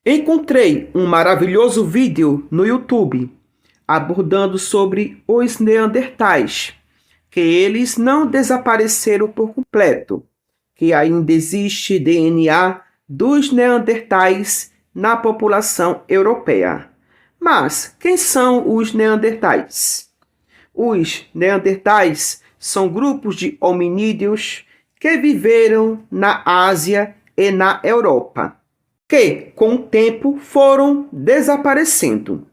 Encontrei um maravilhoso vídeo no YouTube abordando sobre os neandertais, que eles não desapareceram por completo, que ainda existe DNA dos neandertais na população europeia. Mas quem são os neandertais? Os neandertais são grupos de hominídeos que viveram na Ásia e na Europa, que, com o tempo, foram desaparecendo.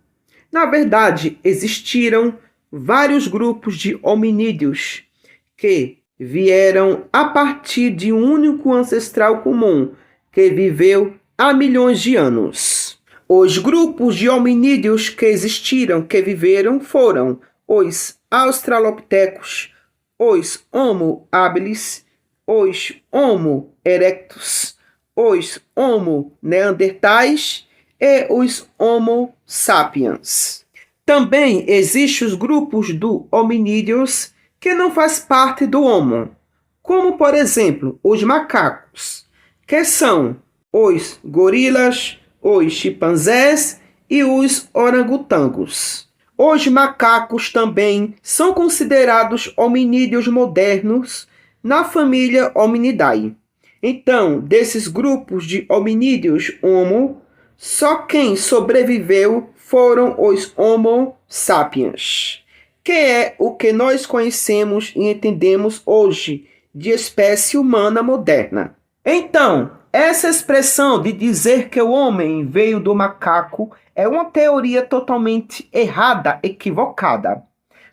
Na verdade, existiram vários grupos de hominídeos que vieram a partir de um único ancestral comum que viveu há milhões de anos. Os grupos de hominídeos que existiram, que viveram, foram os australopithecus, os Homo habilis, os Homo erectus, os Homo neandertais e os Homo sapiens. Também existem os grupos do hominídeos que não faz parte do Homo, como por exemplo os macacos, que são os gorilas, os chimpanzés e os orangotangos. Os macacos também são considerados hominídeos modernos na família Hominidae. Então, desses grupos de hominídeos Homo, só quem sobreviveu foram os Homo sapiens, que é o que nós conhecemos e entendemos hoje de espécie humana moderna. Então, essa expressão de dizer que o homem veio do macaco é uma teoria totalmente errada, equivocada.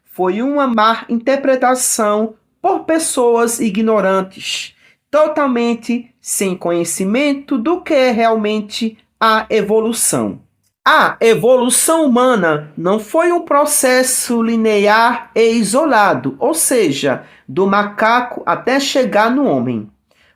Foi uma má interpretação por pessoas ignorantes, totalmente sem conhecimento do que é realmente a evolução. A evolução humana não foi um processo linear e isolado, ou seja, do macaco até chegar no homem.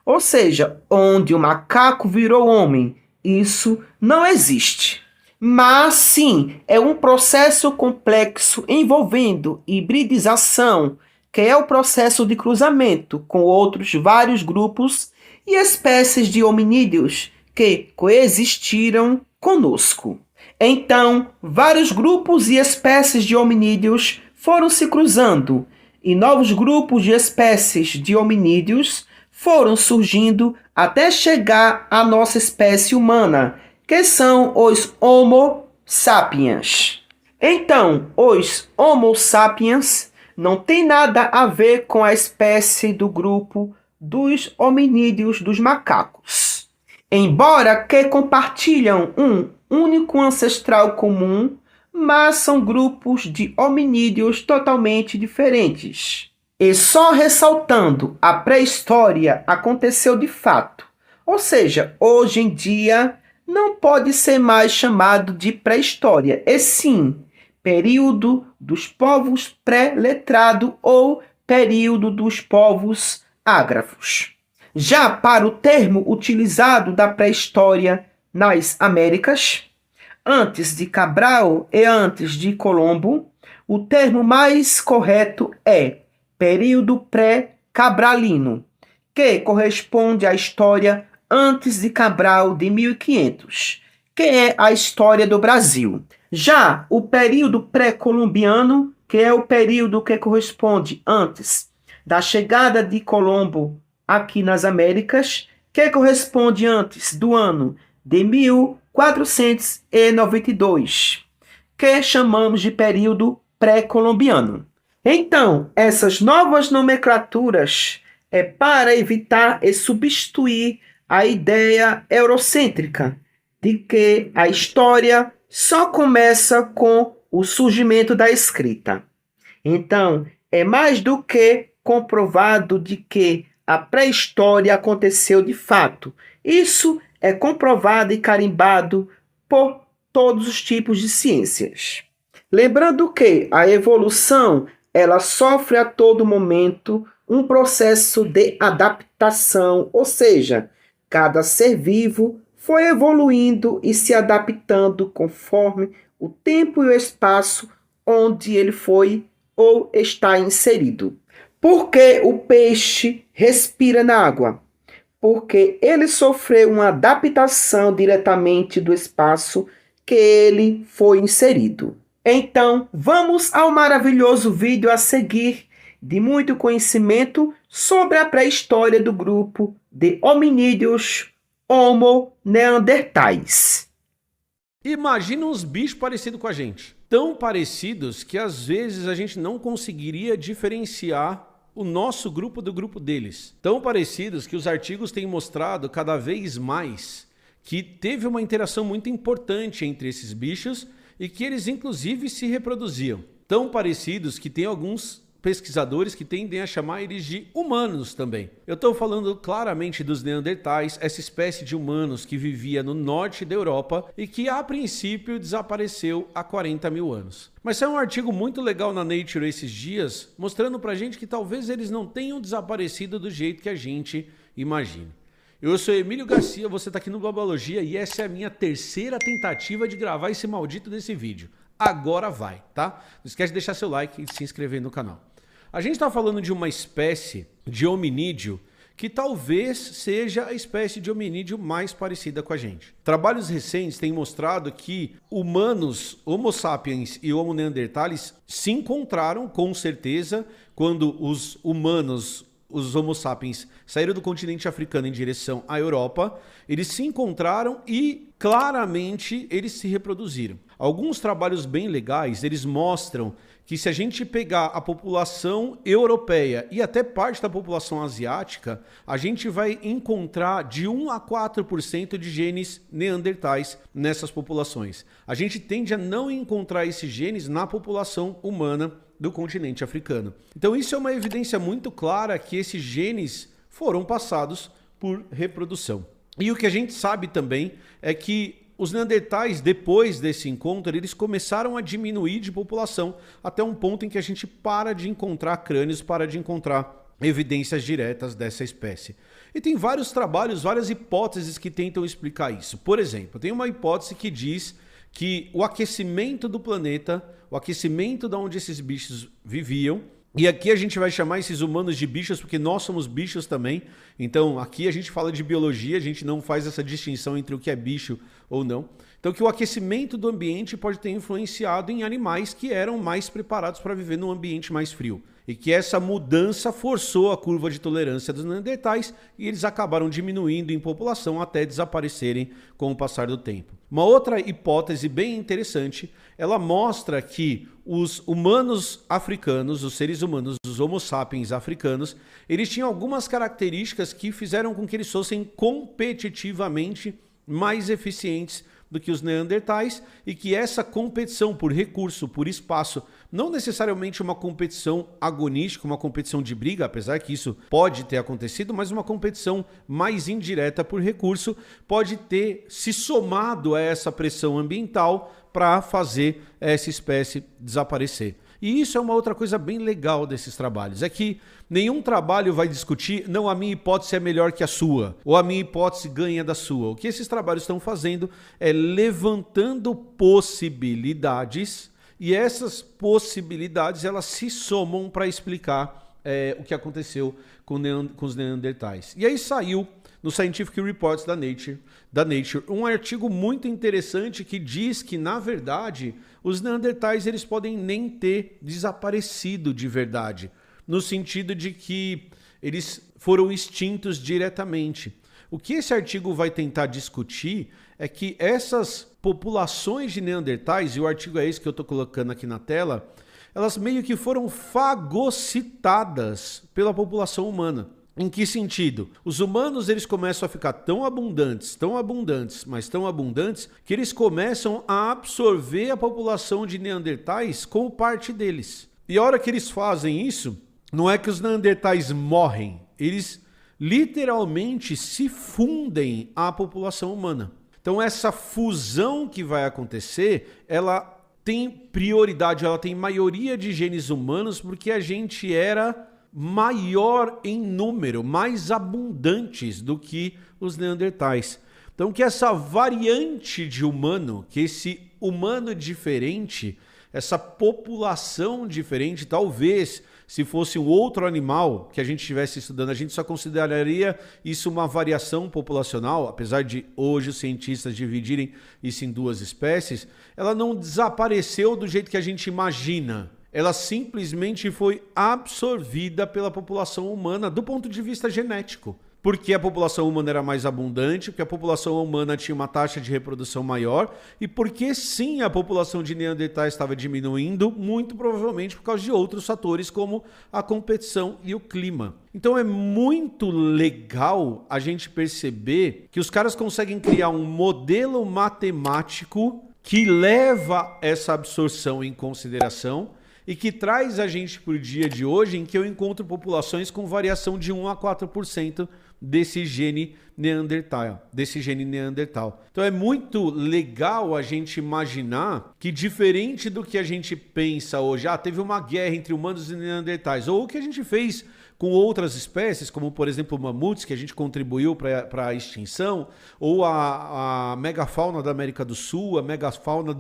Ou seja, onde o macaco virou homem, isso não existe. Mas sim, é um processo complexo envolvendo hibridização, que é o processo de cruzamento com outros vários grupos e espécies de hominídeos que coexistiram conosco. Então, vários grupos e espécies de hominídeos foram se cruzando, e novos grupos de espécies de hominídeos foram surgindo até chegar à nossa espécie humana, que são os Homo sapiens. Então, os Homo sapiens não tem nada a ver com a espécie do grupo dos hominídeos dos macacos. Embora que compartilham um único ancestral comum, mas são grupos de hominídeos totalmente diferentes. E só ressaltando, a pré-história aconteceu de fato. Ou seja, hoje em dia não pode ser mais chamado de pré-história, e sim período dos povos pré-letrado ou período dos povos ágrafos. Já para o termo utilizado da pré-história nas Américas, antes de Cabral e antes de Colombo, o termo mais correto é período pré-cabralino, que corresponde à história antes de Cabral de 1500, que é a história do Brasil. Já o período pré-colombiano, que é o período que corresponde antes da chegada de Colombo aqui nas Américas, que corresponde antes do ano de 1492, que chamamos de período pré-colombiano. Então, essas novas nomenclaturas é para evitar e substituir a ideia eurocêntrica de que a história só começa com o surgimento da escrita. Então, é mais do que comprovado de que a pré-história aconteceu de fato. Isso é comprovado e carimbado por todos os tipos de ciências. Lembrando que a evolução ela sofre a todo momento um processo de adaptação, ou seja, cada ser vivo foi evoluindo e se adaptando conforme o tempo e o espaço onde ele foi ou está inserido. Por que o peixe respira na água? porque ele sofreu uma adaptação diretamente do espaço que ele foi inserido. Então, vamos ao maravilhoso vídeo a seguir, de muito conhecimento sobre a pré-história do grupo de hominídeos Homo neandertais. Imagina uns bichos parecidos com a gente. Tão parecidos que às vezes a gente não conseguiria diferenciar o nosso grupo do grupo deles. Tão parecidos que os artigos têm mostrado cada vez mais que teve uma interação muito importante entre esses bichos e que eles inclusive se reproduziam. Tão parecidos que tem alguns pesquisadores que tendem a chamar eles de humanos também. Eu estou falando claramente dos neandertais, essa espécie de humanos que vivia no norte da Europa e que a princípio desapareceu há 40 mil anos. Mas saiu um artigo muito legal na Nature esses dias, mostrando pra gente que talvez eles não tenham desaparecido do jeito que a gente imagina. Eu sou Emílio Garcia, você está aqui no Globalogia e essa é a minha terceira tentativa de gravar esse maldito desse vídeo. Agora vai, tá? Não esquece de deixar seu like e se inscrever no canal. A gente está falando de uma espécie de hominídeo que talvez seja a espécie de hominídeo mais parecida com a gente. Trabalhos recentes têm mostrado que humanos, Homo sapiens e Homo neanderthalis se encontraram com certeza quando os humanos, os Homo sapiens, saíram do continente africano em direção à Europa, eles se encontraram e claramente eles se reproduziram. Alguns trabalhos bem legais, eles mostram que se a gente pegar a população europeia e até parte da população asiática, a gente vai encontrar de 1 a 4% de genes neandertais nessas populações. A gente tende a não encontrar esses genes na população humana do continente africano. Então isso é uma evidência muito clara que esses genes foram passados por reprodução. E o que a gente sabe também é que os neandertais, depois desse encontro, eles começaram a diminuir de população até um ponto em que a gente para de encontrar crânios, para de encontrar evidências diretas dessa espécie. E tem vários trabalhos, várias hipóteses que tentam explicar isso. Por exemplo, tem uma hipótese que diz que o aquecimento do planeta, o aquecimento de onde esses bichos viviam, e aqui a gente vai chamar esses humanos de bichos porque nós somos bichos também. Então aqui a gente fala de biologia, a gente não faz essa distinção entre o que é bicho ou não. Então que o aquecimento do ambiente pode ter influenciado em animais que eram mais preparados para viver num ambiente mais frio. E que essa mudança forçou a curva de tolerância dos neandertais e eles acabaram diminuindo em população até desaparecerem com o passar do tempo. Uma outra hipótese bem interessante, ela mostra que os humanos africanos, os seres humanos, os Homo sapiens africanos, eles tinham algumas características que fizeram com que eles fossem competitivamente mais eficientes do que os neandertais e que essa competição por recurso, por espaço, não necessariamente uma competição agonística, uma competição de briga, apesar que isso pode ter acontecido, mas uma competição mais indireta por recurso pode ter se somado a essa pressão ambiental para fazer essa espécie desaparecer. E isso é uma outra coisa bem legal desses trabalhos, é que nenhum trabalho vai discutir, não, a minha hipótese é melhor que a sua, ou a minha hipótese ganha da sua. O que esses trabalhos estão fazendo é levantando possibilidades, e essas possibilidades elas se somam para explicar o que aconteceu com os neandertais. E aí saiu no Scientific Reports da Nature, um artigo muito interessante que diz que, na verdade, os neandertais eles podem nem ter desaparecido de verdade, no sentido de que eles foram extintos diretamente. O que esse artigo vai tentar discutir é que essas populações de neandertais, e o artigo é esse que eu estou colocando aqui na tela, elas meio que foram fagocitadas pela população humana. Em que sentido? Os humanos eles começam a ficar tão abundantes, mas tão abundantes, que eles começam a absorver a população de neandertais como parte deles. E a hora que eles fazem isso, não é que os neandertais morrem, eles literalmente se fundem à população humana. Então essa fusão que vai acontecer, ela tem prioridade, ela tem maioria de genes humanos porque a gente era maior em número, mais abundantes do que os neandertais. Então que essa variante de humano, que esse humano diferente, essa população diferente talvez Se fosse um outro animal que a gente estivesse estudando, a gente só consideraria isso uma variação populacional, apesar de hoje os cientistas dividirem isso em duas espécies, ela não desapareceu do jeito que a gente imagina. Ela simplesmente foi absorvida pela população humana do ponto de vista genético. Porque a população humana era mais abundante, porque a população humana tinha uma taxa de reprodução maior e porque sim a população de Neandertais estava diminuindo, muito provavelmente por causa de outros fatores como a competição e o clima. Então é muito legal a gente perceber que os caras conseguem criar um modelo matemático que leva essa absorção em consideração e que traz a gente para o dia de hoje em que eu encontro populações com variação de 1 a 4% desse gene Neandertal, Então é muito legal a gente imaginar que diferente do que a gente pensa hoje, teve uma guerra entre humanos e Neandertais, ou o que a gente fez com outras espécies, como por exemplo mamutes, que a gente contribuiu para a extinção, ou a megafauna da América do Sul, a megafauna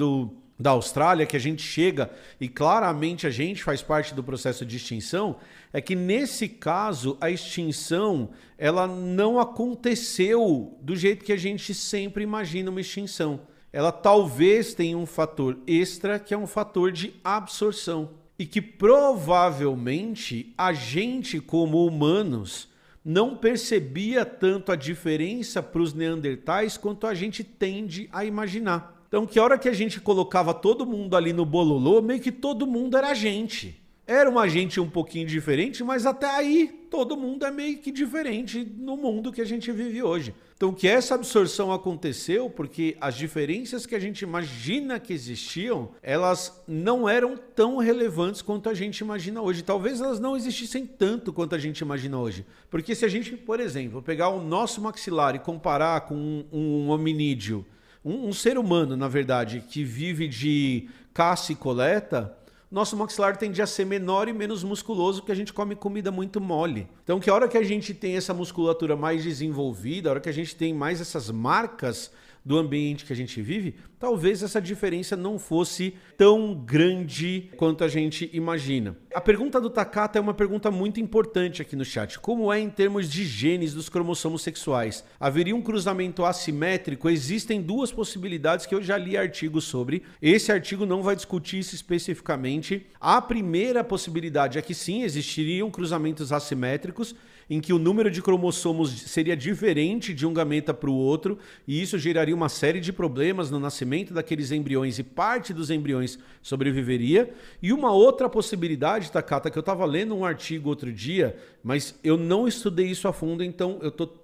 da Austrália, que a gente chega e claramente a gente faz parte do processo de extinção, é que nesse caso a extinção ela não aconteceu do jeito que a gente sempre imagina uma extinção. Ela talvez tenha um fator extra que é um fator de absorção e que provavelmente a gente como humanos não percebia tanto a diferença para os neandertais quanto a gente tende a imaginar. Então, que hora que a gente colocava todo mundo ali no bololô, meio que todo mundo era a gente. Era uma gente um pouquinho diferente, mas até aí todo mundo é meio que diferente no mundo que a gente vive hoje. Então, que essa absorção aconteceu porque as diferenças que a gente imagina que existiam, elas não eram tão relevantes quanto a gente imagina hoje. Talvez elas não existissem tanto quanto a gente imagina hoje. Porque se a gente, por exemplo, pegar o nosso maxilar e comparar com um hominídeo, um ser humano, na verdade, que vive de caça e coleta, nosso maxilar tende a ser menor e menos musculoso porque a gente come comida muito mole. Então, que a hora que a gente tem essa musculatura mais desenvolvida, a hora que a gente tem mais essas marcas do ambiente que a gente vive, talvez essa diferença não fosse tão grande quanto a gente imagina. A pergunta do Takata é uma pergunta muito importante aqui no chat. Como é em termos de genes dos cromossomos sexuais? Haveria um cruzamento assimétrico? Existem duas possibilidades que eu já li artigos sobre. Esse artigo não vai discutir isso especificamente. A primeira possibilidade é que sim, existiriam cruzamentos assimétricos, em que o número de cromossomos seria diferente de um gameta para o outro, e isso geraria uma série de problemas no nascimento daqueles embriões e parte dos embriões sobreviveria. E uma outra possibilidade, Takata, que eu estava lendo um artigo outro dia, mas eu não estudei isso a fundo, então eu estou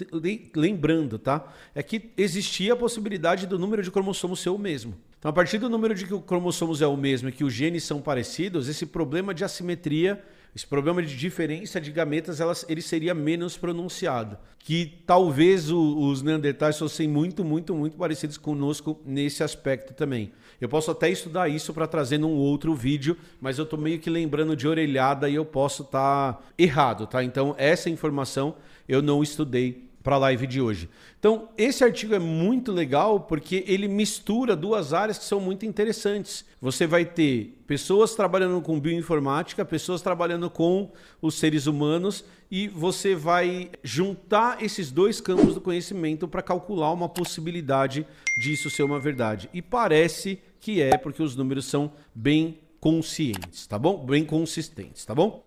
lembrando, tá? É que existia a possibilidade do número de cromossomos ser o mesmo. Então, a partir do número de que o cromossomos é o mesmo e que os genes são parecidos, esse problema de assimetria, esse problema de diferença de gametas, ele seria menos pronunciado. Que talvez os neandertais fossem muito parecidos conosco nesse aspecto também. Eu posso até estudar isso para trazer num outro vídeo, mas eu estou meio que lembrando de orelhada e eu posso estar errado, tá? Então, essa informação eu não estudei para a live de hoje. Então, esse artigo é muito legal porque ele mistura duas áreas que são muito interessantes. Você vai ter pessoas trabalhando com bioinformática, pessoas trabalhando com os seres humanos e você vai juntar esses dois campos do conhecimento para calcular uma possibilidade disso ser uma verdade. E parece que é porque os números são bem conscientes, tá bom? Bem consistentes, tá bom?